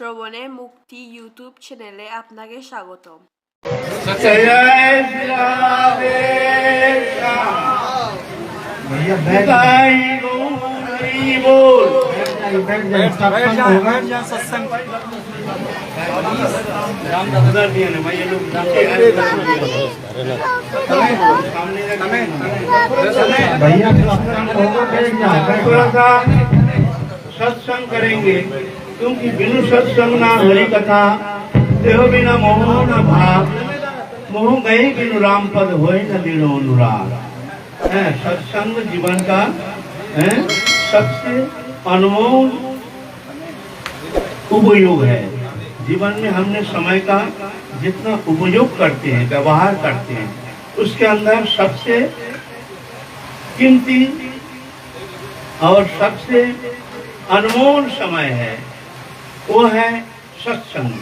শ্রবণে মুক্তি ইউটিউব চ্যানেলে আপনাকে স্বাগতম। जय श्री राधे श्याम निताई गौरी बोल सत्संग करेंगे क्योंकि बिनु सत्संग ना हरि कथा देह बिना मोह न भाव मोह गए बिनु राम पद होए न दिनो अनुराग। सत्संग जीवन का सबसे अनमोल उपयोग है। जीवन में हमने समय का जितना उपयोग करते हैं व्यवहार करते हैं उसके अंदर सबसे कीमती और सबसे अनमोल समय है वो है सत्संग।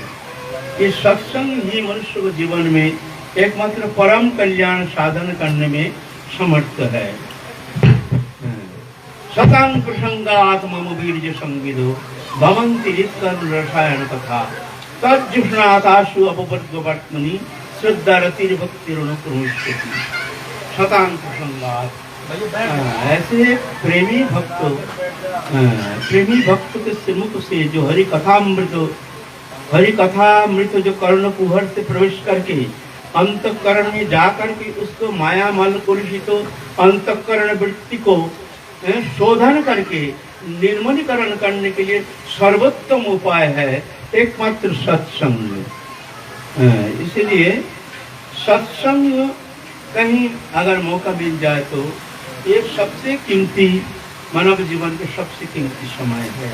ये सत्संग ही मनुष्य को जीवन में एकमात्र परम कल्याण साधन करने में समर्थ है। सतान प्रसंगात मम वीर्य संविदो भवन्ति रसायन कथा तज्जुष्णातासु अपवर्गवर्त्मनि श्रद्धारतिर्भक्तिरुणुकृष्यति। सतान प्रसंगात ऐसे प्रेमी भक्त के मुख से जो हरि कथा मृत जो कर्ण कुहर से प्रवेश करके अंतःकरण में जाकर के उसको माया मल कुलषित अंतःकरण वृत्ति को शोधन करके निर्मलीकरण करने के लिए सर्वोत्तम उपाय है एकमात्र सत्संग। इसलिए सत्संग कहीं अगर मौका मिल जाए तो ये सबसे कीमती मानव जीवन के सबसे कीमती समय है,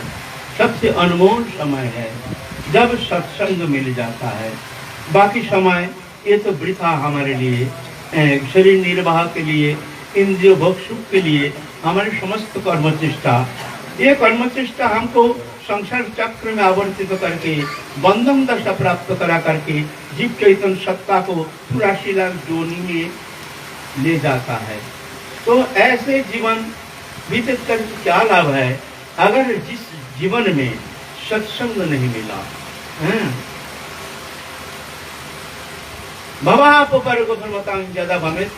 सबसे अनमोल समय है जब सत्संग मिल जाता है। बाकी समय ये तो वृथा हमारे लिए शरीर निर्वाह के लिए इंद्रिय भोग सुख के लिए हमारे समस्त कर्मचेष्टा ये कर्मचेष्टा हमको संसार चक्र में आवर्तित करके बंधन दशा प्राप्त करा करके जीव चैतन्य सत्ता को 84 लाख जोनी में ले जाता है। तो ऐसे जीवन व्यतीत करके क्या लाभ है अगर जिस जीवन में सत्संग नहीं मिला। भवापवर्गफलमतां भवेत्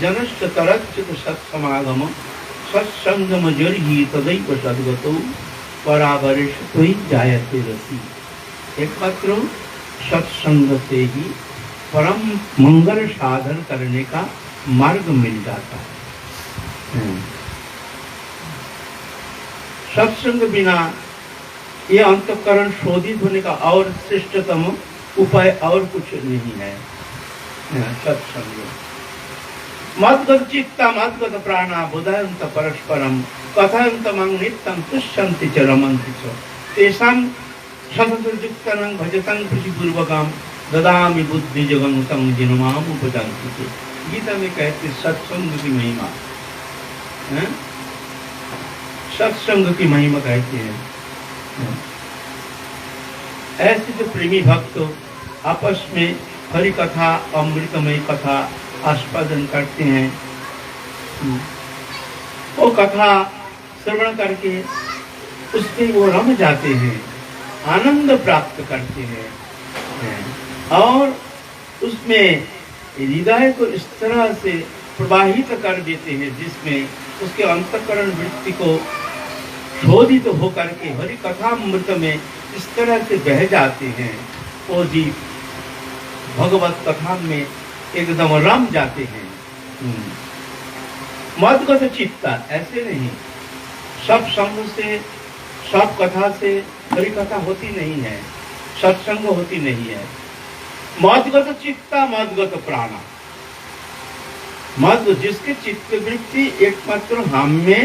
जनश्च तरच्युत सत्समागम सत्संगम जर्हि तदैव सद्गतो परावरेश त्वयि जायते रति। एकमात्र सत्संग से ही परम मंगल साधन करने का मार्ग मिल जाता है। सत्संग बिना ये अंतःकरण शोधित होने का और श्रेष्ठतम उपाय और कुछ नहीं है। सत्संग मद्गत चित्ता मद्गत प्राणा बुधयन्त परस्परम कथयन्त मं नित्यं तुष्यन्ति च रमन्ति च तेषां सततयुक्तानां भजतां प्रीतिपूर्वकं ददामि बुद्धिजगं तं जिनमाम उपजन्ति च। गीता में कहते सत्संग की महिमा सत्संग की महिमा कहते हैं। ऐसे जो प्रेमी भक्त आपस में हरि कथा अमृतमय कथा आस्वादन करते हैं वो कथा श्रवण करके उसमें वो रम जाते हैं आनंद प्राप्त करते हैं और उसमें हृदय को इस तरह से प्रवाहित कर देते हैं जिसमें उसके अंतःकरण वृत्ति को शोधित तो होकर के हरि कथा अमृत में इस तरह से बह जाते हैं वो जीव भगवत कथा में एकदम रम जाते हैं। मद्गत चित्ता ऐसे नहीं सब संग से सब कथा से हरि कथा होती नहीं है सत्संग होती नहीं है। मद्गत चित्ता मद्गत प्राणा मद जिसके चित्त वृत्ति एकमात्र हम में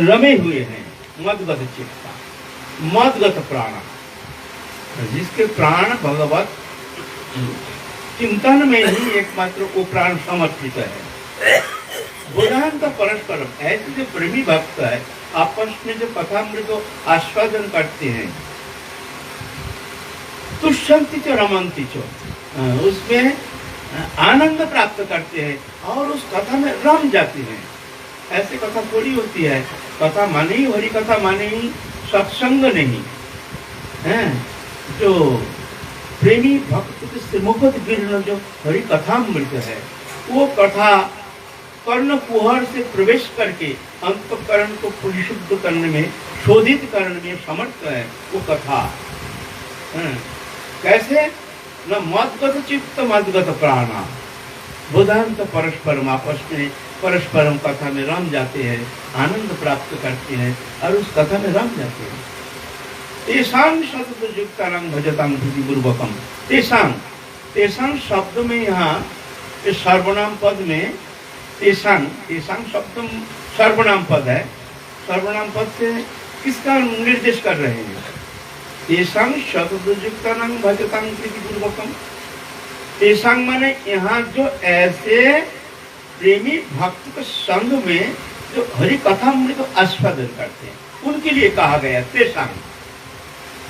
रमे हुए हैं मद्गत चित्ता मद्गत प्राणा जिसके प्राण भगवत चिंतन में ही एकमात्र वो प्राण समर्पित है। बुधांत परस्पर ऐसे जो प्रेमी भक्त है आपस में जो कथामृत को आस्वादन करते हैं तुष्यन्ति च रमन्ति च उसमें आनंद प्राप्त करते हैं और उस कथा में रम जाते हैं। ऐसे कथा थोड़ी होती है कथा माने ही हरि कथा माने ही सत्संग नहीं है जो प्रेमी भक्त के श्रीमुखद गिरन जो हरि कथामृत है, वो कथा कर्ण कुहर से प्रवेश करके अंतःकरण को परिशुद्ध करने में, शोधित करने में समर्थ है वो कथा। कैसे? न मदगत चित्त मदगत प्राणा, बुधांत परस्परम, आपस में परस्परम कथा में रम जाते हैं, आनंद प्राप्त करते हैं और उस कथा में रम जाते हैं। तेषां सततयुक्तानां भजतां भक्तिपूर्वकम। तेषां, तेषां शब्द में यहाँ इस सर्वनाम पद में तेषां, तेषां शब्द सर्वनाम पद है। सर्वनाम पद से किसका निर्देश कर रहे हैं? तेषां सततयुक्तानां भजतां भक्तिपूर्वकम। तेषां माने यहाँ जो ऐसे प्रेमी भक्त के संग में जो हरि कथामृत आस्वादन करते हैं, उनके लिए कहा गया तेषां।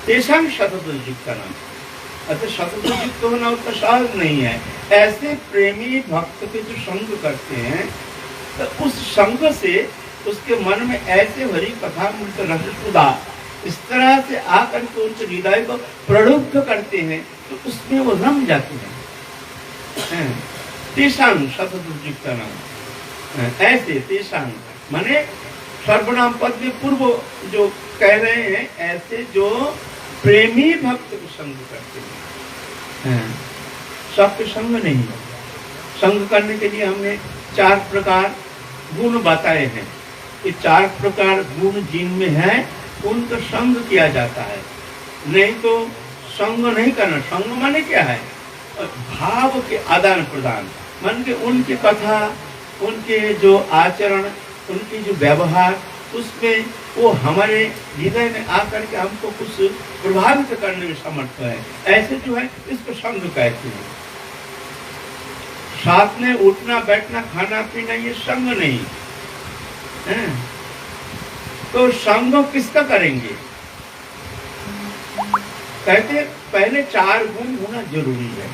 तेषां सततयुक्तानां, अतः सततयुक्त होना उतना सहज नहीं है। ऐसे प्रेमी भक्त के जो संग करते हैं, तो उस संग से उसके मन में ऐसे हरि कथामृत रससुधा इस तरह से आकर के उनके हृदय को प्रलुब्ध करते हैं, तो उसमें वो रम जाते हैं। तेषां सततयुक्तानां, ऐसे तेषां माने सर्वनाम पद में पूर्व जो कह रहे हैं, ऐसे जो प्रेमी भक्त को संग करते हैं। सबके संग नहीं, संग करने के लिए हमने 4 प्रकार गुण बताए हैं। ये 4 प्रकार गुण जिनमें है उनका संग किया जाता है, नहीं तो संग नहीं करना। संग माने क्या है? भाव के आदान प्रदान, मन के उनकी कथा, उनके जो आचरण, उनकी जो व्यवहार, उसमें वो हमारे हृदय में आकर के हमको कुछ प्रभावित करने में समर्थ है। ऐसे जो है इसको संग कहते हैं। साथ में उठना बैठना खाना पीना ये संग नहीं है। तो संग किसका करेंगे? कहते पहले 4 गुण होना जरूरी है।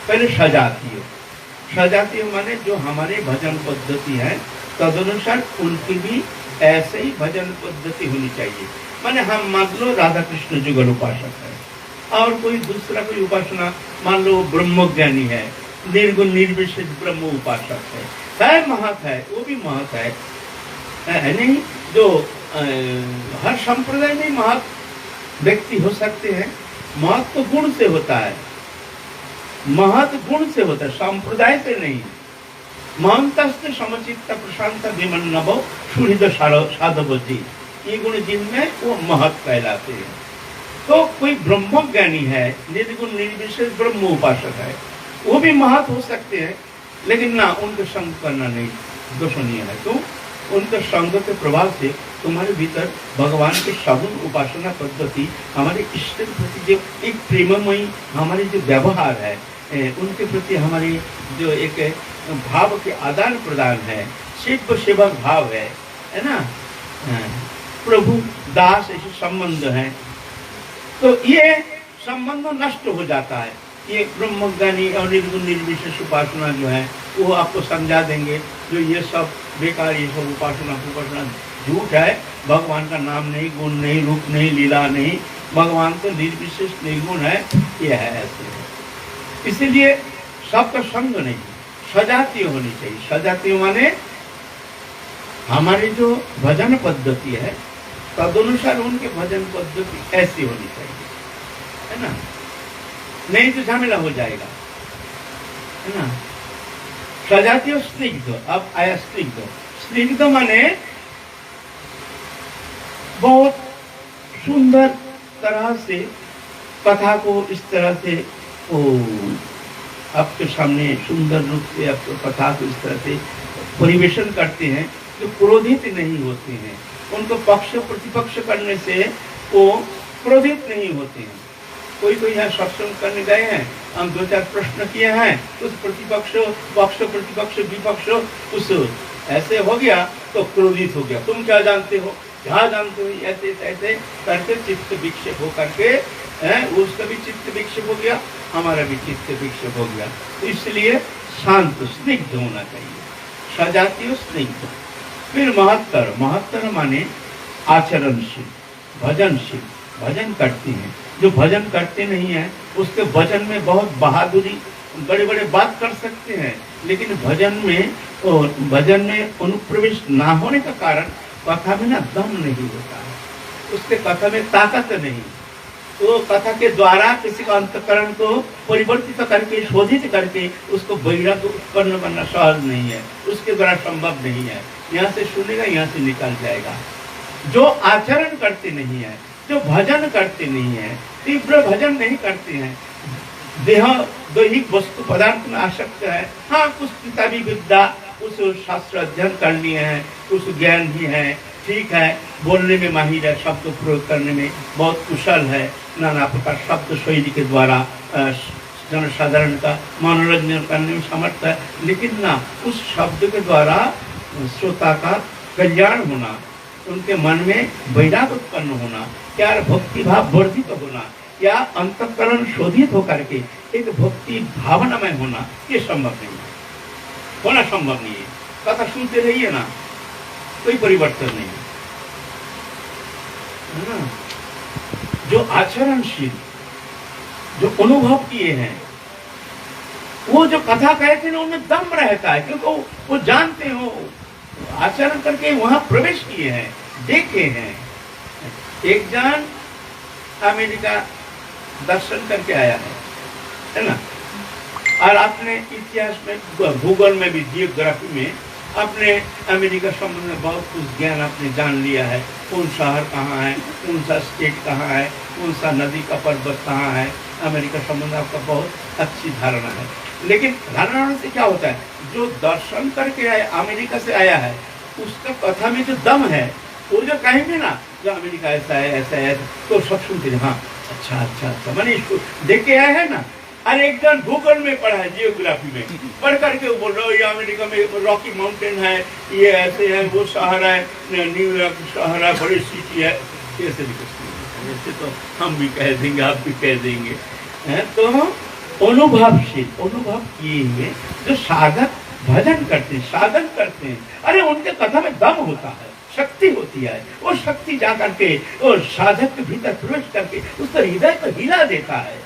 पहले सजातीय, सजातीय माने जो हमारे भजन पद्धति है तदनुसार उनकी भी ऐसे ही भजन पद्धति होनी चाहिए। माने हम मान लो राधा कृष्ण जुगल उपासक है और कोई दूसरा कोई उपासना मान लो ब्रह्मज्ञानी है, निर्गुण निर्विशेष ब्रह्म उपासक है महत है, वो भी महत है नहीं? जो हर संप्रदाय में महत व्यक्ति हो सकते हैं। महत तो गुण से होता है, महत गुण से होता है, संप्रदाय से नहीं। महंतस्ते समचित्त प्रशांत विमन्नव सुहृद साधवती, ये गुण जिनमें वो महत कहलाते हैं। तो कोई ब्रह्मज्ञानी है, निर्गुण निर्विशेष ब्रह्म उपासक है, वो भी महत हो सकते हैं, लेकिन ना उनका संग करना नहीं दोषणीय है। तो उनके संग के प्रभाव से तुम्हारे भीतर भगवान के सगुण उपासना पद्धति, हमारे इष्ट के प्रति जो एक प्रेममयी हमारी जो व्यवहार है, उनके प्रति हमारी जो एक भाव के आदान प्रदान है, शिव सेवक भाव है ना, प्रभु दास ऐसे संबंध है, तो ये संबंध नष्ट हो जाता है। ये ब्रह्मज्ञानी और निर्गुण निर्विशेष उपासना जो है वो आपको समझा देंगे जो ये सब बेकार, ये सब उपासना झूठ है। भगवान का नाम नहीं, गुण नहीं, रूप नहीं, लीला नहीं, भगवान तो निर्विशेष निर्गुण है, ये है ऐसे। इसीलिए सबका संग नहीं, सजातीय होनी चाहिए। सजातीय माने हमारी जो भजन पद्धति है तदनुसार उनके भजन पद्धति ऐसी होनी चाहिए, है ना? नहीं तो झमेला हो जाएगा, है ना? सजातीय स्निग्ध, अब आया स्निग्ध। स्निग्ध माने बहुत सुंदर तरह से कथा को इस तरह से आपके सामने सुंदर रूप से आपको कथा को इस तरह से परिवेशन करते हैं, जो क्रोधित नहीं होते हैं। उनको पक्ष प्रतिपक्ष करने से वो क्रोधित नहीं होते हैं। कोई यहाँ सत्संग करने गए हैं, हम 2-4 प्रश्न किए हैं, उस प्रतिपक्ष पक्ष प्रतिपक्ष विपक्ष उस ऐसे हो गया तो क्रोधित हो गया। तुम क्या जानते हो, क्या जानते हो, ऐसे ऐसे करके चित्त विक्षेप हो करके उसका भी चित्त विक्षेप हो गया, हमारा भी चित्त विक्षेप हो गया। तो इसलिए शांत स्निग्ध होना चाहिए, सजातीय स्निग्ध। फिर महत्तर, महत्तर माने आचरणशील, भजनशील, भजन करती हैं। जो भजन करते नहीं है उसके भजन में बहुत बहादुरी, बड़े बड़े बात कर सकते हैं, लेकिन भजन में अनुप्रवेश ना होने का कारण कथा में ना दम नहीं होता है, उसके कथा में ताकत नहीं। तो कथा के द्वारा किसी का अंतकरण को परिवर्तित करके, शोधित करके उसको वैराग्य उत्पन्न करना सहज नहीं है, उसके द्वारा संभव नहीं है। यहाँ से सुनेगा, यहाँ से निकल जाएगा। जो आचरण करते नहीं है, जो भजन करते नहीं है, तीव्र भजन नहीं करते हैं, देह दैहिक वस्तु पदार्थ में आसक्त है, हाँ कुछ किताबी विद्या, कुछ शास्त्र अध्ययन करनी है, कुछ ज्ञान भी है, ठीक है, बोलने में माहिर है, शब्द प्रयोग करने में बहुत कुशल है, नाना प्रकार शब्द शैली के द्वारा जनसाधारण का मनोरंजन करने में समर्थ है, लेकिन ना उस शब्द के द्वारा श्रोता का कल्याण होना, उनके मन में वैराग्य उत्पन्न होना, क्या भक्ति भाव वर्धित होना, या अंतःकरण शोधित होकर के एक भक्ति भावनामय होना, ये संभव नहीं है, होना संभव नहीं है। कथा सुनते रहिए ना, कोई परिवर्तन नहीं है ना। जो आचरणशील, जो अनुभव किए हैं, वो जो कथा कहते हैं उनमें दम रहता है, क्योंकि वो जानते हो, आचरण करके वहां प्रवेश किए हैं, देखे हैं। एक जन अमेरिका दर्शन करके आया है ना, और आपने इतिहास में, भूगोल में भी, जियोग्राफी में अपने अमेरिका संबंध में बहुत कुछ ज्ञान आपने जान लिया है, कौन शहर कहाँ है, कौन सा स्टेट कहाँ है, कौन सा नदी का पर्वत कहाँ है, अमेरिका संबंध आपका बहुत अच्छी धारणा है। लेकिन धारणा से क्या होता है, जो दर्शन करके आया, अमेरिका से आया है, उसका कथा में जो दम है, वो जो कहेंगे ना, जो अमेरिका ऐसा है, ऐसा है, तो सब सुनते हैं, हाँ अच्छा अच्छा अच्छा, मैंने इसको देख के आया है ना। अरे एक जन भूगोल में पढ़ा है, जियोग्राफी में पढ़ करके वो बोल रहा है, ये अमेरिका में रॉकी माउंटेन है, ये ऐसे है, वो शहर है, न्यूयॉर्क शहर है, बड़ी सिटी है, ऐसे भी कुछ ऐसे तो हम भी कह देंगे, आप भी कह देंगे। तो अनुभवशील, अनुभव किए हुए जो साधक भजन करते हैं, साधन करते हैं, अरे उनके कथा में दम होता है, शक्ति होती है, वो शक्ति जा करके और साधक के भीतर प्रवेश करके उसका हृदय को हिला देता है।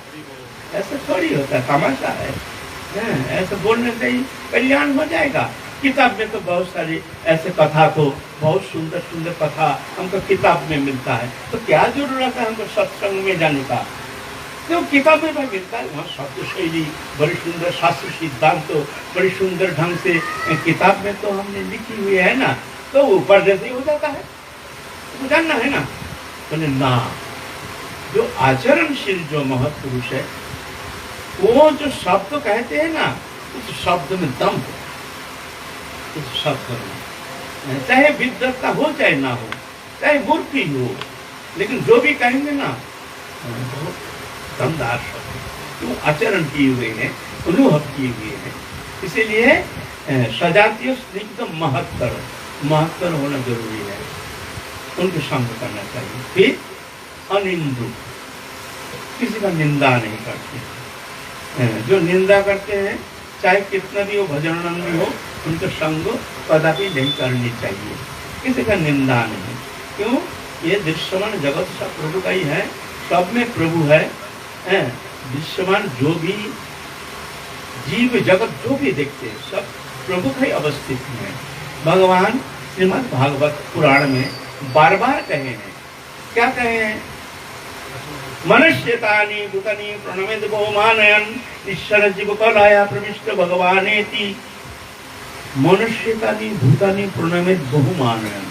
ऐसा थोड़ी होता है, तमाशा है, ऐसा बोलने से ही कल्याण हो जाएगा। किताब में तो बहुत सारी ऐसे कथा, तो बहुत सुंदर सुंदर कथा हमको किताब में मिलता है, तो क्या जरूरत है हमको सत्संग में जाने का, क्यों किताब में भी मिलता है, वहाँ शब्द शैली बड़ी सुंदर, शास्त्र सिद्धांत तो बड़ी सुंदर ढंग से किताब में तो हमने लिखी हुई है ना, तो ऊपर जैसे ही हो जाता है, तो जानना है ना। तो ना, जो आचरणशील जो महत्पुरुष है, वो जो शब्द कहते हैं ना, उस शब्द में दम हो, उस शब्द में, चाहे विद्वत्ता हो चाहे ना हो, चाहे मूर्ति हो, लेकिन जो भी कहेंगे ना बहुत दमदार शब्द, तो आचरण किए हुए हैं, अनुभव किए हुए हैं। इसीलिए सजातीय स्निग्ध महत्तर होना जरूरी है, उनके संग करना चाहिए। फिर अनिंदु, किसी का निंदा नहीं करते, जो निंदा करते हैं चाहे कितना भी वो भजनानंदी हो, उनका संग कदापि नहीं करनी चाहिए, किसी का निंदा नहीं। क्यों, ये दृश्यमान जगत सब प्रभु का ही है, सब में प्रभु है। दृश्यमान जो भी जीव जगत जो भी देखते हैं सब प्रभु का ही अवस्थित है। भगवान श्रीमद् भागवत पुराण में बार बार कहे हैं, क्या कहे हैं, मनुष्यतानि भूतानि प्रणमेद बहुमानयन ईश्वर जीव कलाया प्रविष्ट भगवानेति। मनुष्यतानि भूतानि प्रणमेद बहुमानयन,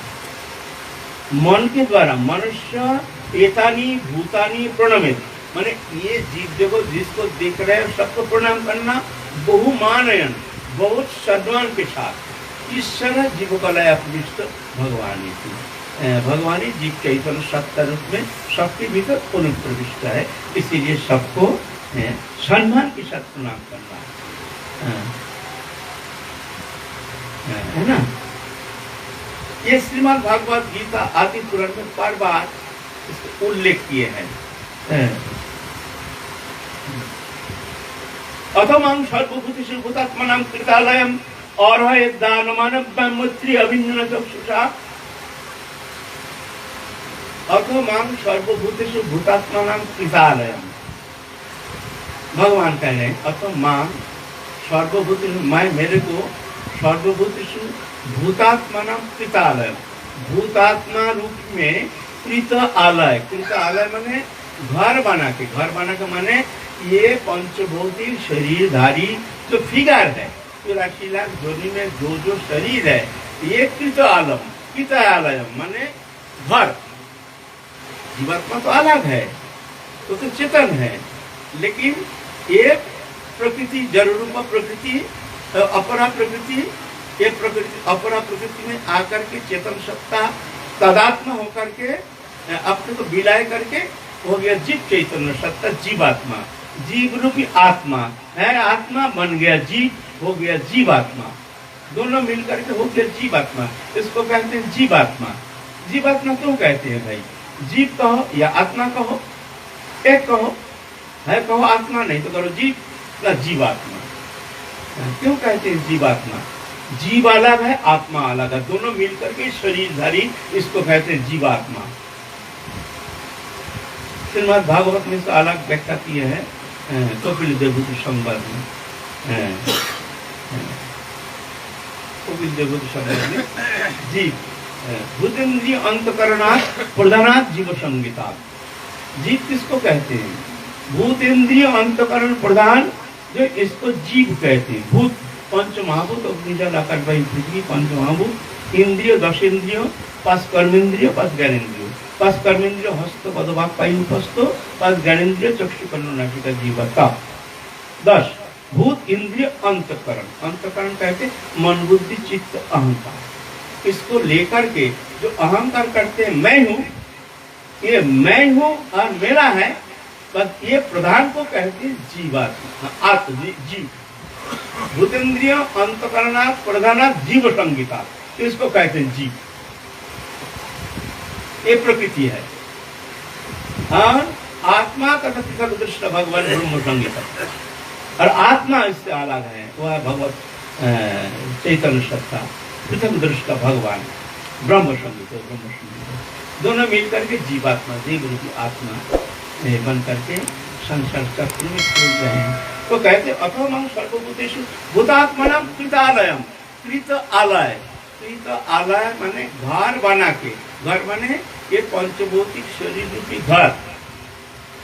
मन के द्वारा मनुष्य एतानि भूतानि प्रणमेद, माने ये जीव जगत जिसको देख रहे हैं सबको प्रणाम करना, बहुमानयन बहुत सम्मान के साथ, ईश्वर जीव कलाया प्रविष्ट भगवानेति, भगवान जीव चैतन्य सत्ता रूप में सबके भीतर अनुप्रविष्ट है, इसीलिए सबको सम्मान के साथ प्रणाम करना है ना। ये श्रीमद् भागवत गीता आदि पुराण में बार बार इसका उल्लेख किए हैं। अथमं सर्वभूतेषु भूतात्मनां कृतालयम् अर्हय दानमानव मैत्री अभिन्न चक्षुषा अथो माम सर्वभूतेषु भूतात्मानां कृतालयम। भगवान कह रहे हैं अथो माम सर्वभूतेषु, मैं मेरे को सर्वभूतेषु भूतात्मानां कृतालयम, भूतात्मा रूप में कृत आलय, कृत आलय माने घर बना के माने ये पंचभौतिक शरीरधारी जो फिगर है, चौरासी लाख जोनी में जो शरीर है, ये कृत आलयम माने घर। जीवात्मा तो अलग है, तो चेतन है, लेकिन एक प्रकृति, जरूर प्रकृति, अपरा प्रकृति, एक प्रकृति अपरा प्रकृति में आकर के चेतन सत्ता तदात्म होकर के अपने को विलय करके हो गया जीव चैतन्य सत्ता, जीवात्मा। जीव रूपी आत्मा है, आत्मा बन गया जीव, हो गया जीवात्मा, दोनों मिलकर के हो गया जीवात्मा। इसको कहते हैं जीवात्मा। जीवात्मा क्यों कहते हैं भाई? जीव कहो या आत्मा कहो, एक कहो, है कहो आत्मा, नहीं तो करो जीव ना जीवात्मा। क्यों कहते हैं जीवात्मा? जीव अलग है, आत्मा अलग है, दोनों मिलकर के शरीरधारी, इसको कहते हैं जीवात्मा। श्रीमद् भागवत में इसका अलग व्याख्या की है कपिल देवभूति संवाद में। कपिल देवभूति संवाद में जीव भूतेन्द्रिय अंतकरणात् प्रधानात् जीव संगीता। जीव किसको कहते हैं? भूतेन्द्रिय अंतकरण प्रधान, जो इसको जीव कहते हैं। भूत पंच महाभूत अग्नि जल आकाश वायु पृथ्वी, पंच महाभूत, इंद्रिय 10 इंद्रियों, 5 कर्मेंद्रिय, 5 ज्ञानेन्द्रिय, 5 कर्मेंद्रिय हस्त पदवाक पायु उपस्थ, 5 ज्ञानेन्द्रिय चक्षु कर्ण नासिका जीवता, 10 भूत इंद्रिय अंतकरण। अंतकरण कहते मन बुद्धि चित्त अहंकार, इसको लेकर के जो अहंकार करते हैं मैं हूँ, ये मैं हूँ और मेरा है, बस ये प्रधान को कहते हैं जीवात्मा, आत्म जीव। भूतेन्द्रिय अंतकरणात् प्रधानात् जीव संगीता, इसको कहते हैं जीव। ये प्रकृति है। और आत्मा का पृथक दृष्ट भगवान ब्रह्म संगीता, और आत्मा इससे अलग है, वह है भगवत चैतन्य सत्ता, पृथक दृष्ट भगवान ब्रह्म संगीत, दोनों मिलकर के जीवात्मा, जीव रूपी आत्मा बन करके संसार चक्र में खेल रहे हैं। तो कहते अथो मां सर्वभूतेषु भूतात्मानां कृतालयम। कृत आलय, कृत आलय माने घर बना के, घर माने ये पंचभौतिक शरीर रूपी घर।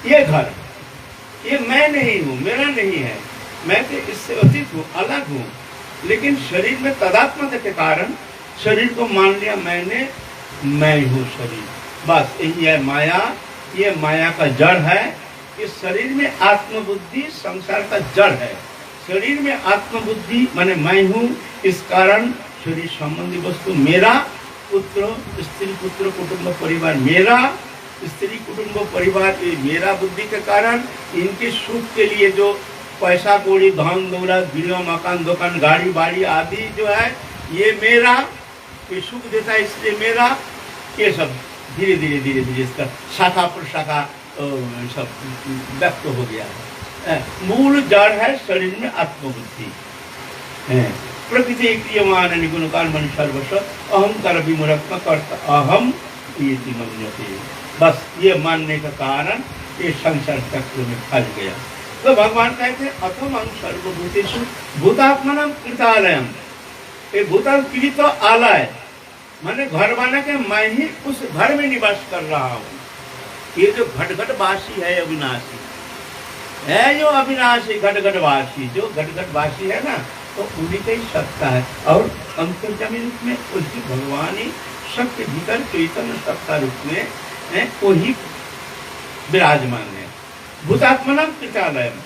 ये घर, ये मैं नहीं हूँ, मेरा नहीं है, मैं तो इससे अतीत हूँ, अलग हूँ, लेकिन शरीर में तादात्म्य के कारण शरीर को मान लिया मैंने, मैं हूँ शरीर, बस यही है माया। ये माया का जड़ है। इस शरीर में आत्मबुद्धि संसार का जड़ है। शरीर में आत्मबुद्धि माने मैं हूँ, इस कारण शरीर संबंधी वस्तु मेरा, पुत्र स्त्री पुत्र कुटुंब परिवार मेरा, स्त्री कुटुंब परिवार ये मेरा बुद्धि के कारण इनके सुख के लिए जो पैसा कौड़ी धन दौलत गृह मकान दुकान गाड़ी बाड़ी आदि जो है ये मेरा, ये सुख देता है इसलिए मेरा, ये सब धीरे धीरे धीरे धीरे इसका शाखा प्रशाखा सब व्यक्त हो गया है। मूल जड़ है शरीर में आत्मबुद्धि। प्रकृति क्रियमान निगुण काल मन सर्वस्व अहंकार विमूर्खता करता अहम ये मन्यते। बस ये मानने का कारण ये संसार चक्र में फंस गया। तो भगवान कहते हैं अथो मां सर्वभूतेषु भूतात्मानां कृतालयम। ये भूतात्कृत आलय माने घर बना के मैं ही उस घर में निवास कर रहा हूँ। ये जो घटघटवासी है अविनाशी है, जो अविनाशी घटघटवासी, जो घटघटवासी है ना, तो उन्हीं का ही सत्ता है। और अंतर्यामी रूप में उसकी भगवान ही सबके भीतर चैतन्य सत्ता रूप में है, वही विराजमान है। भूतात्मानां कृतालयम।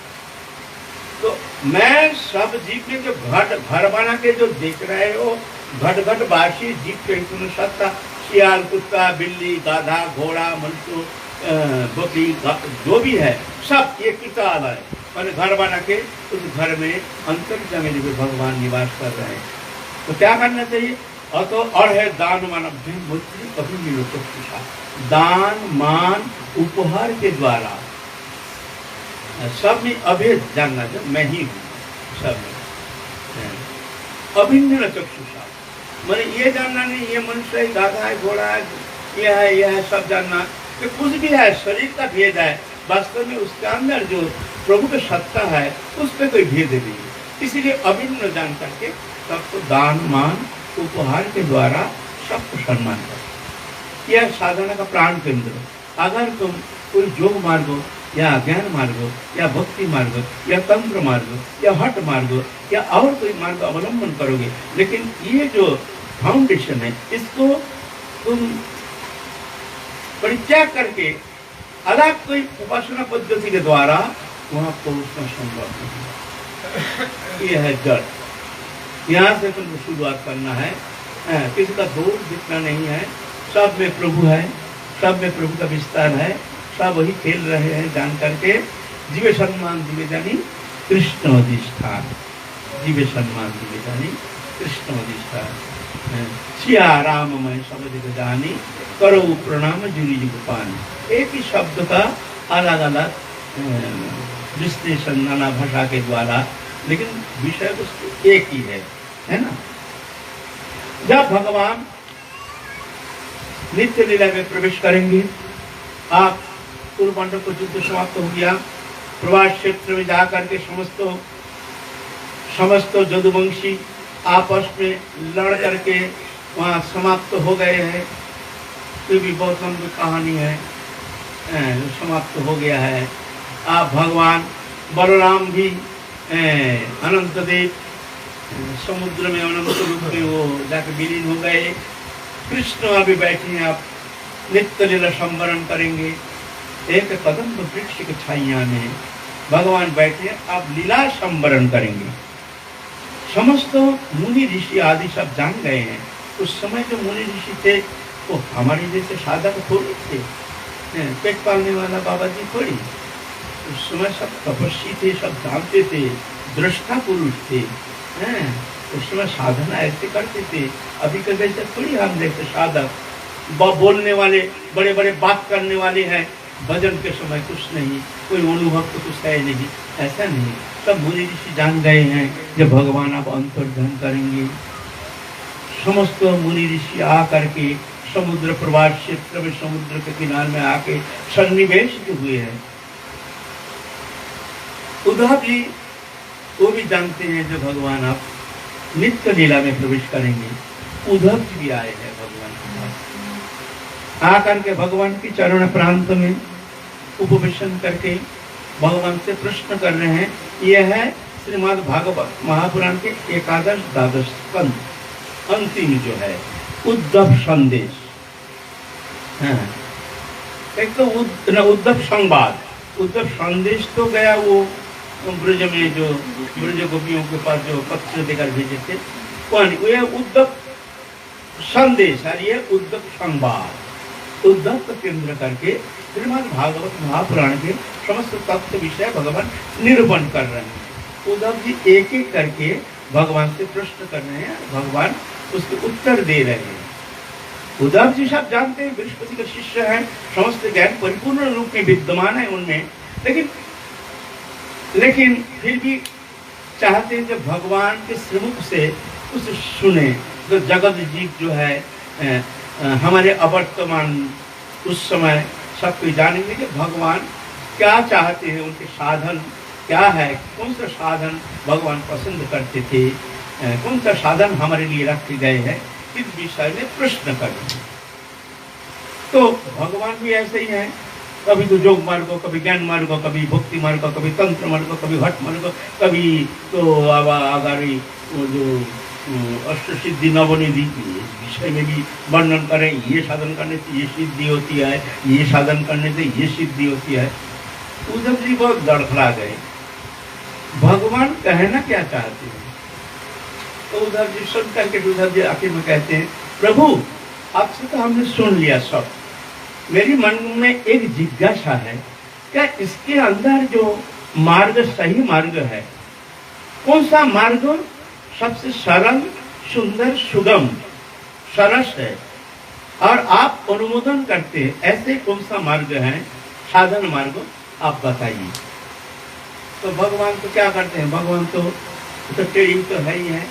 तो मैं सब जीव में जो घर बना के जो देख रहे हो, घटघटवासी जीव चैतन्य सत्ता, सियाल कुत्ता बिल्ली गाधा घोड़ा मनुष्य बकरी जो भी है सब ये कृतालय मैंने घर बना के उस घर में अंतर्यामी में भगवान निवास कर रहे हैं। तो क्या करना चाहिए? तो और है दान मान मूर्ति कभी मिलो तो दान मान उपहार के द्वारा सब में अभेद जानना, जो मैं ही हूँ सब में। अभिन्न चक्षुषा मैंने ये जानना नहीं ये मनुष्य है गाधा है घोड़ा है, ये है सब जानना। कि कुछ भी है, शरीर का भेद है, वास्तव में उसके अंदर जो प्रभु की सत्ता है उस पर कोई भेद नहीं है। इसीलिए अभिन्न जान करके सबको दान मान उपहार के द्वारा सबको सम्मान करो। यह साधना का प्राण केंद्र। अगर तुम कोई योग मार्ग या ज्ञान मार्ग या भक्ति मार्ग या तंत्र मार्ग या हट मार्ग या और कोई मार्ग अवलंबन करोगे, लेकिन ये जो फाउंडेशन है इसको तुम परित्याग करके अलग कोई उपासना पद्धति के द्वारा वहां पहुंचना संभव नहीं। यह है जड़। यहाँ से तुमको शुरुआत करना है। किसी का दोष दिखना नहीं है, सब में प्रभु है, सब में प्रभु का विस्तार है, सब वही खेल रहे हैं जान करके। जीवे सम्मान दिवे जानी कृष्ण अधिष्ठान, जीवे सम्मान दिवे जानी कृष्ण अधिष्ठान। सिया राम मैं सब जग जानी करो प्रणाम जुरी जुग पानी। एक ही शब्द का अलग अलग विश्लेषण नाना भाषा के द्वारा, लेकिन विषय वस्तु एक ही है ना। जब भगवान नित्य लीला में प्रवेश करेंगे, आप कुरुपांडव को युद्ध समाप्त हो गया, प्रवास क्षेत्र में जाकर के समस्त यदुवंशी आपस में लड़ करके वहाँ समाप्त हो गए हैं। ये भी बहुत लंबी कहानी है, समाप्त हो गया है। आप भगवान बलराम भी अनंत देव समुद्र में अनंत रूप में वो जाके विलीन हो गए। कृष्ण अभी बैठे हैं, आप नित्य लीला संवरण करेंगे। एक कदम वृक्ष की छाया में भगवान बैठे, आप लीला संवरण करेंगे। समस्त मुनि ऋषि आदि सब जान गए हैं। उस समय जो मुनि ऋषि थे वो हमारे जैसे साधक थोड़ी थे, पेट पालने वाला बाबा जी थोड़ी। उस समय सब तपस्वी थे, सब जानते थे, दृष्टा पुरुष थे। उस समय साधना ऐसे करते थे। अभी के जैसे थोड़ी हम जैसे साधक बोलने वाले, बड़े बड़े बात करने वाले हैं। भजन के समय कुछ नहीं, कोई अनुभव तो कुछ है नहीं, ऐसा नहीं। सब मुनि ऋषि जान गए हैं जब भगवान आप अंतर्ध्यान करेंगे। समस्त मुनि ऋषि आ करके समुद्र प्रवास क्षेत्र में, समुद्र के किनारे में आके सन्निवेश हुए हैं। उद्धव जी वो भी जानते हैं जब भगवान आप नित्य लीला में प्रवेश करेंगे। उद्धव जी भी आए हैं भगवान के पास, आकर के भगवान की चरण प्रांत में उपवेशन करके भगवान से प्रश्न कर रहे हैं। यह है श्रीमद् भागवत महापुराण के एकादश द्वादश स्कंद, अंतिम जो है उद्धव संदेश। एक तो उद्धव संवाद, उद्धव संदेश तो गया वो ब्रज में जो ब्रज गोपियों के पास जो पत्र देकर भेजे थे, वह उद्धव संदेश और ये उद्धव संवाद। उद्धव को केंद्र करके श्रीमद् भागवत महापुराण के समस्त तत्व विषय भगवान निरूपण कर रहे हैं। उद्धव जी एक एक करके भगवान से प्रश्न कर रहे हैं, भगवान उसके उत्तर दे रहे हैं। उद्धव जी सब जानते हैं, बृहस्पति के शिष्य हैं, समस्त ज्ञान परिपूर्ण रूप में विद्यमान है उनमें, लेकिन फिर भी चाहते हैं जब भगवान के श्रीमुख से कुछ सुने। तो जगत जीव जो है हमारे अवर्तमान उस समय सब कोई जानेंगे कि भगवान क्या चाहते हैं, उनके साधन क्या है, कौन सा साधन भगवान पसंद करते थे, कौन सा साधन हमारे लिए रखे गए हैं, इस विषय में प्रश्न करेंगे। तो भगवान भी ऐसे ही हैं, कभी तो योग मार्ग, कभी ज्ञान मार्ग, कभी भक्ति मार्ग, कभी तंत्र मार्ग, कभी हठ मार्ग, कभी तो अगर वो जो अष्ट सिद्धि नवनिधि विषय में भी वर्णन करें। ये साधन करने से ये सिद्धि होती है, ये साधन करने से ये सिद्धि होती है। उद्धव जी बहुत दड़खड़ा गए, भगवान कहना क्या चाहते हैं। तो उद्धव जी सुन करके उद्धव जी आखिर में कहते हैं, प्रभु आपसे तो हमने सुन लिया सब, मेरी मन में एक जिज्ञासा है, क्या इसके अंदर जो मार्ग सही मार्ग है, कौन सा मार्ग सबसे सरल, सुंदर, सुगम, सरस है और आप अनुमोदन करते हैं, ऐसे कौन सा मार्ग है, साधन मार्ग आप बताइए। तो भगवान तो क्या करते हैं, भगवान तो टेढ़ी तो है ही है,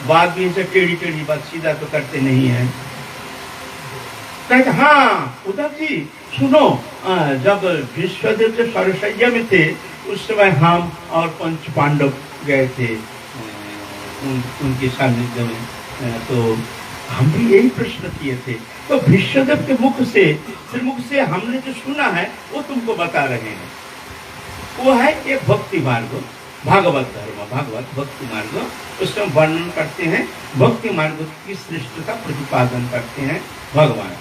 बात भी इनसे टेढ़ी टेढ़ी बात, सीधा तो करते नहीं है। कहते हाँ उद्धव जी सुनो, जब विश्वदेव जो सरसैया में थे उस समय हम और पंच पांडव गए थे उनके सानिध्य में, तो हम भी यही प्रश्न किए थे। तो विश्वदेव के मुख से श्रीमुख से हमने जो सुना है वो तुमको बता रहे हैं। वो है एक भक्ति मार्ग, भागवत धर्म, भागवत भक्ति मार्ग। उसमें वर्णन करते हैं भक्ति मार्ग की श्रेष्ठता, प्रतिपादन करते हैं भगवान।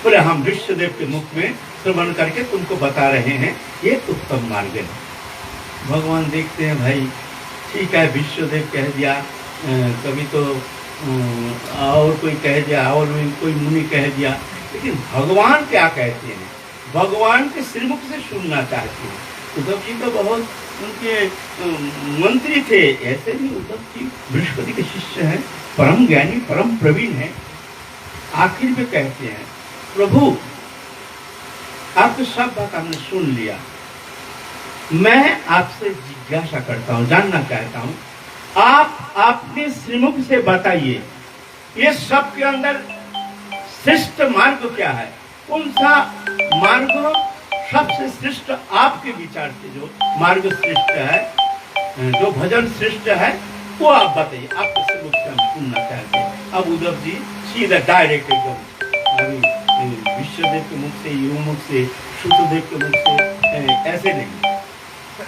बोले हम विश्वदेव के मुख में श्रवण करके तुमको बता रहे हैं ये उत्तम मार्ग है। भगवान देखते हैं भाई ठीक है, विश्वदेव कह दिया, कभी तो और कोई कह दिया और कोई मुनि कह दिया, लेकिन भगवान क्या कहते हैं, भगवान के श्रीमुख से सुनना चाहते हैं। उद्धव जी तो बहुत उनके मंत्री थे, ऐसे भी उद्धव जी बृहस्पति के शिष्य हैं, परम ज्ञानी परम प्रवीण हैं। आखिर में कहते हैं प्रभु आपकी सब बात हमने सुन लिया, मैं आपसे जिज्ञासा करता हूँ, जानना चाहता हूँ, आप अपने श्रीमुख से बताइए ये सब के अंदर श्रेष्ठ मार्ग क्या है, कौन सा मार्ग सबसे श्रेष्ठ आपके विचार से जो मार्ग श्रेष्ठ है, जो भजन श्रेष्ठ है वो आप बताइए, आपके श्रीमुख से हम सुनना चाहते हैं। अब उद्धव जी सीधा डायरेक्ट एकदम विश्वदेव के मुख से, युव मुख से, श्रुतदेव के मुख से ऐसे नहीं,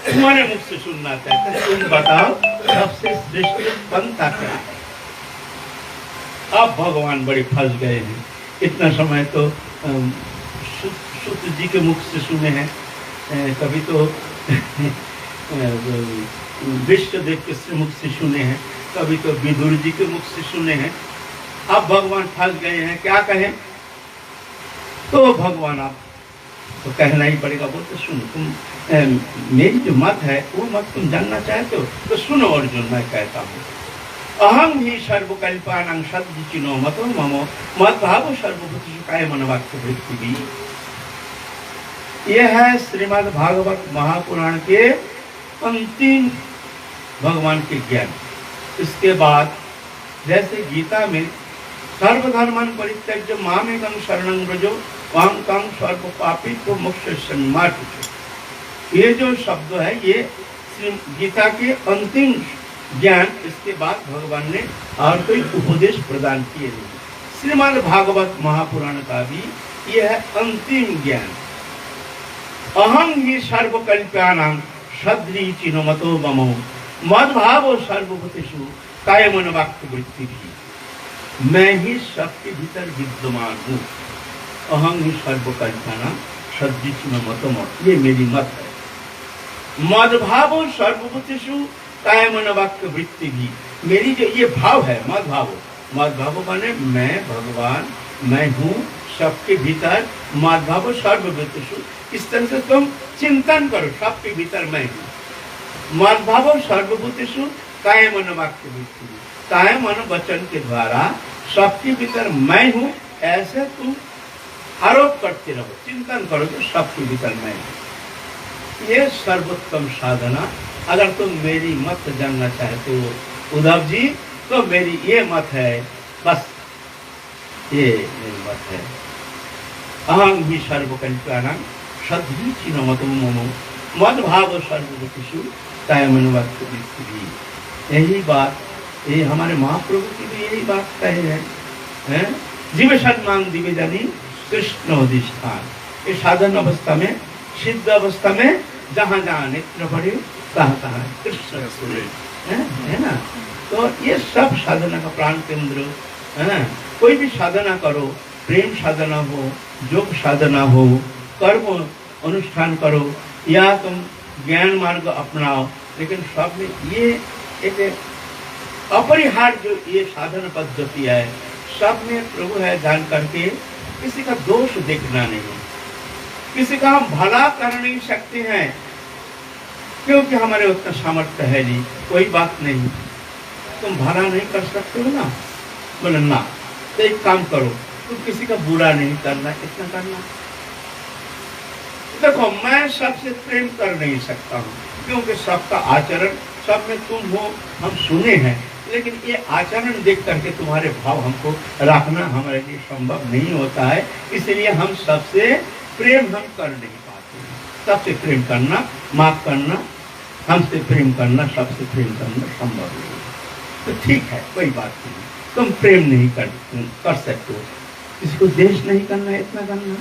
तुम्हारे मुख से सुनना चाहते हैं, तुम बताओ सबसे श्रेष्ठ पंथा क्या है। अब भगवान बड़े फंस गए हैं। इतना समय तो सूत जी के मुख से सुने हैं, कभी तो विश्वदेव के मुख से सुने हैं, कभी तो विदुर जी के मुख से सुने हैं। अब भगवान फंस गए हैं, क्या कहें। तो भगवान आप तो कहना ही पड़ेगा, बोलते सुनो तुम मेरी जो मत है वो मत तुम जानना चाहते हो तो सुनो अर्जुन, मैं कहता हूँ अहम ही सर्वकल्पानां सद्विचिनो मतो ममो मद्भावो सर्वभूतेषु कायमनोवाक्य वृत्ति भी। यह है श्रीमद् भागवत महापुराण के अंतिम भगवान के ज्ञान। इसके बाद जैसे गीता में सर्वधर्मान् परित्यज्य मामेकं शरणं व्रजो अहं त्वं सर्वपापेभ्यो मोक्षयिष्यामि मा शुचः। ये जो शब्द है ये गीता के अंतिम ज्ञान। इसके बाद भगवान ने और कोई उपदेश प्रदान किए नहीं। श्रीमद् भागवत महापुराण का भी यह है अंतिम ज्ञान। अहं ही सर्वकल्पानां सद्विचिनो मतो ममो मद्भावो सर्वभूतेषु कायमनोवाक्य वृत्ति भी। मैं ही सबके भीतर विद्यमान हूँ। अहं ही सर्वकल्पानां सद्विचिनो मतो ममो, ये मेरी मत है। मद्भावो सर्वभूतेषु कायमनोवाक्य वृत्ति भी, मेरी जो ये भाव है मद्भावो, मद्भावो माने मैं भगवान, मैं हूँ सबके भीतर। मद्भावो सर्वभूतेषु, इस तरह से तुम चिंतन करो, सबके भीतर मैं हूँ। मद्भावो सर्वभूतेषु कायमनोवाक्य वृत्ति भी, काय मन वचन के द्वारा सबके भीतर मैं हूँ, ऐसे तुम आरोप करते रहो, चिंतन करो तो सबके भीतर मैं हूँ। ये सर्वोत्तम साधना। अगर तुम मेरी मत जानना चाहते हो उद्धव जी तो मेरी ये मत है, बस ये मेरी मत है। अहं ही सर्वकल्पानां सद्विचिनो मतो ममो मद्भावो सर्वभूतेषु कायमनोवाक्य वृत्ति भी। यही बात ये हमारे महाप्रभु की भी यही बात कहे हैं। जीव सन्मान दिव्य जानी कृष्ण अधिष्ठान। ये साधन अवस्था में, सिद्ध अवस्था में जहाँ जहाँ नेत्र पड़े कहाँ कहाँ कृष्ण सुने, है ना। तो ये सब साधना का प्राण केंद्र है। कोई भी साधना करो, प्रेम साधना हो, योग साधना हो, कर्म अनुष्ठान करो या तुम ज्ञान मार्ग अपनाओ, लेकिन सब में ये एक अपरिहार्य जो ये साधन पद्धति है, सब में प्रभु है जान करके किसी का दोष देखना नहीं, किसी का हम भला कर नहीं सकते हैं क्योंकि हमारे उतना सामर्थ्य है नहीं। कोई बात नहीं, तुम भला नहीं कर सकते हो ना, बोले ना, तो एक काम करो, तुम किसी का बुरा नहीं करना, इतना करना। देखो मैं सबसे प्रेम कर नहीं सकता हूँ क्योंकि सबका आचरण सब में तुम हो, हम सुने हैं, लेकिन ये आचरण देख करके तुम्हारे भाव हमको रखना हमारे लिए संभव नहीं होता है, इसलिए हम सबसे प्रेम हम कर नहीं पाते हैं। सबसे प्रेम करना, माफ करना, हमसे प्रेम करना, सबसे प्रेम करना संभव नहीं है। तो ठीक है, कोई बात नहीं, तुम प्रेम नहीं कर सकते हो। किसी को देश नहीं करना है, इतना करना,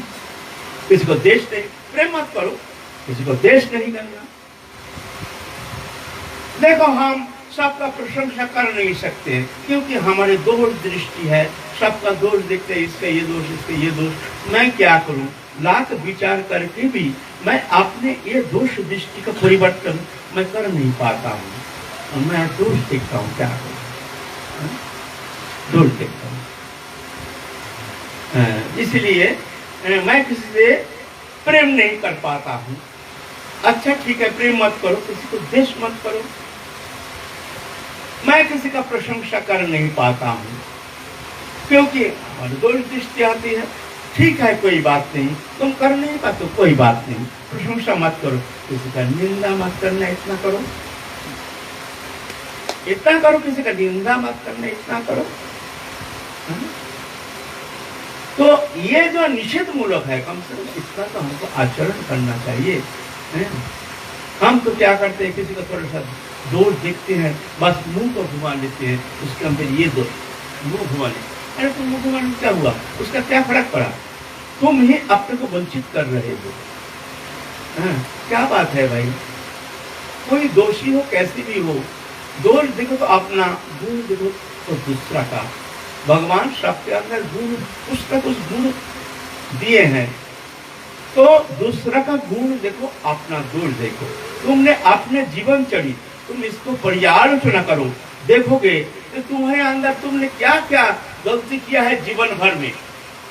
किसी को देश नहीं, प्रेम मत करो, किसी को देश नहीं करना। देखो हम सबका प्रशंसा कर नहीं सकते क्योंकि हमारे दोष दृष्टि है, सबका दोष देखते हैं, इसका ये दोष, इसका ये दोष। मैं क्या करूं, लाख विचार करके भी मैं अपने ये दोष दृष्टि का परिवर्तन मैं कर नहीं पाता हूँ। और मैं दोष देखता हूँ, क्या करूं, दोष देखता हूँ। इसलिए मैं किसी से प्रेम नहीं कर पाता हूँ। अच्छा ठीक है, प्रेम मत करो, किसी को द्वेष मत करो। मैं किसी का प्रशंसा कर नहीं पाता हूँ क्योंकि हमारी दोष दृष्टि आती है। ठीक है, कोई बात नहीं, तुम कर नहीं पाते, कोई बात नहीं, प्रशंसा मत करो, किसी का निंदा मत करना, इतना करो, इतना करो, किसी का निंदा मत करना, इतना करो। तो ये जो निषेध मूलक है, कम से कम इसका तो हमको आचरण करना चाहिए। हम तो क्या करते हैं, किसी का थोड़ा सा दोष देखते हैं, बस मुंह को घुमा लेते हैं, उसके अंदर ये दोष, मुंह घुमा लेते। अरे तुम मुंह घुमाने क्या हुआ, उसका क्या फर्क पड़ा, तुम ही अपने को वंचित कर रहे हो। क्या बात है भाई, कोई दोषी हो, कैसी भी हो, दोष देखो तो अपना, गुण देखो तो दूसरा का। भगवान सबके अंदर गुण, उसका कुछ गुण दिए हैं, तो दूसरा का गुण देखो, अपना दोष देखो। तुमने अपने जीवन चढ़ी, तुम इसको पर्यालोचना करो, देखोगे तो तुम्हारे अंदर तुमने क्या क्या गलती किया है जीवन भर में।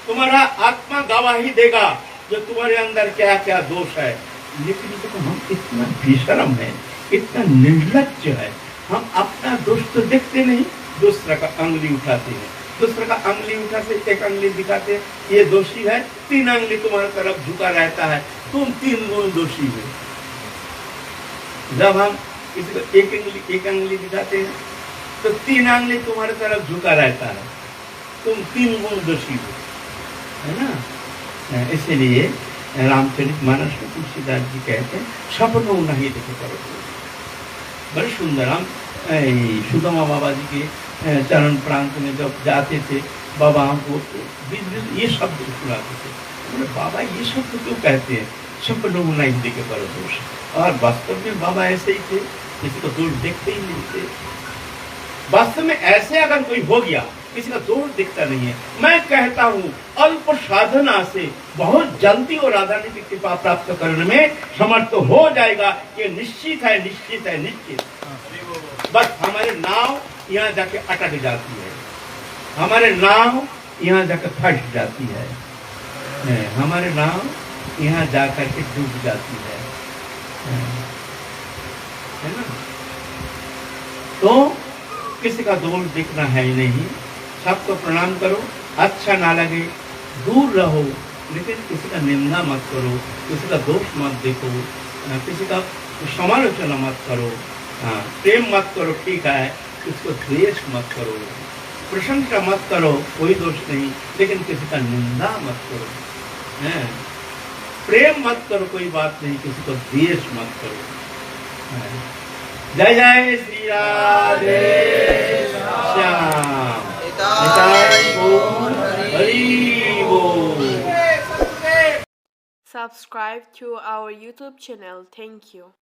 तुम्हारा आत्मा गवाही देगा जो तुम्हारे अंदर क्या क्या दोष है। लेकिन देखो हम इतना बेशरम है, इतना निर्लज्ज है, हम अपना दोष तो देखते नहीं, दूसरा का अंगुली उठाते हैं, दूसरे का अंगुली उठाते, एक अंगुली दिखाते, ये दोषी है, 3 अंगुली तुम्हारी तरफ झुका रहता है, तुम 3 गुण दोषी हो। जब हम किसी को एक अंगुली दिखाते हैं तो 3 अंगुली तुम्हारी तरफ झुका रहता है, तुम 3 गुण दोषी हो, है ना। इसलिए रामचरितमानस में तुलसीदास जी कहते हैं, सपनों नहीं देखे करो। बड़े सुंदर, हम सुदामा बाबा जी के चरण प्रांत में जब जाते थे, बाबा हमको बीच बीच ये शब्द सुनाते थे, बोले बाबा ये शब्द क्यों कहते हैं, सपनों नहीं देखे करो दोष। और वास्तव में बाबा ऐसे ही थे, किसी को दोष देखते ही नहीं थे। वास्तव में ऐसे अगर कोई हो गया, किसी का दोष दिखता नहीं है, मैं कहता हूँ अल्प साधना से बहुत जल्दी और राधा की कृपा प्राप्त करने में समर्थ हो जाएगा। ये निश्चित है, निश्चित है, निश्चित। बस हमारे नाव यहाँ जाके अटक जाती है, हमारे नाव यहाँ जाकर फंस जाती है, हमारे नाव यहाँ जाकर के डूब जाती है ना। तो किसी का दोष दिखना है ही नहीं, सबको प्रणाम करो, अच्छा ना लगे दूर रहो, लेकिन किसी का निंदा मत करो, किसी का दोष मत देखो, किसी का समालोचना मत करो, प्रेम मत करो, ठीक है, किसको द्वेष मत करो, प्रशंसा मत करो, कोई दोष नहीं, लेकिन किसी का निंदा मत करो, प्रेम मत करो, कोई बात नहीं, किसी को द्वेष मत करो। जय जय श्री राधे श्याम, हरि बोल। Subscribe to our YouTube channel. Thank you.